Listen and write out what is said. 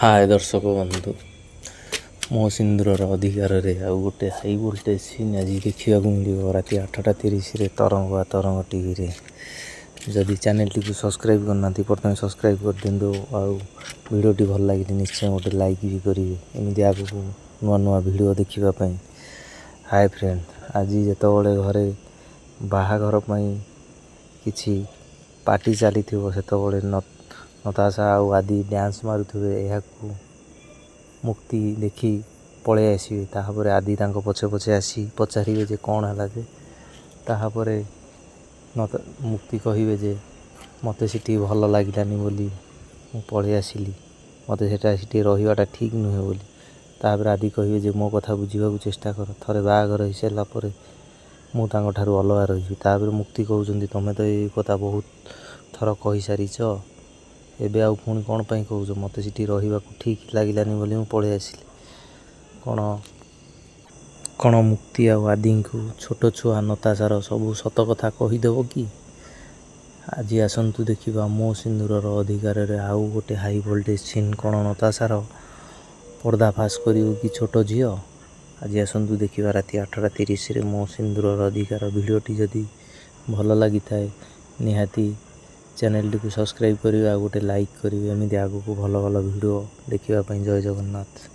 हाय दर्शक बंधु मो सिंदूर अधिकार आउ गोटे हाई वोल्टेज सीन आज देखा मिले राति 8:30 तरंग तरंग टीवी जदि चैनल टी सब्सक्राइब करना प्रथम सब्सक्राइब कर दिंतु भिडियोटी भल लगे निश्चय गोटे लाइक भी करेंगे एमती आगक नुआ नुआ भिड देखापी। हाय फ्रेंड आज जिते घरे बाहाघर किसी पार्टी चली से नताशा आदि डांस मारुवे यह मुक्ति देखी पलि आसवे तापर आदि पछे पछे आसी पचारे जे कौन है जे तापर मुक्ति कहे जे मत से भल लगलानी बोली पलि आसिली मत से रहीटा ठीक नुहे बोली तापर आदि कहे जे मो कथा बुझा चेष्टा कर थे बाहागर हो सारापर मुझे अलग रही तापर मुक्ति कहते तुम्हें तो ये कथा बहुत थर कही सारीच एबे आउ पुणी कौन पाई कहूँ मत से रहा ठीक लगलानी बोली मुझे पलि आसिली कौन कौन मुक्ति आदि को छोट छुआ नताशार सब सत कथा कहीदेव कि आज आसतु देखा मो सिंदूर अधिकार आउ गोटे हाई वोल्टेज सीन कौन नताशार पर्दाफाश कर कि छोट झी आज आसतु देखा राति 8:30 मो सिंदूर अधिकार भिडियोटी जदि भल लगी थाए निहाती चैनल टी सब्सक्राइब करेंगे आ गोटे लाइक करेंगे एमती आगक भल भल भिड देखापी। जय जगन्नाथ।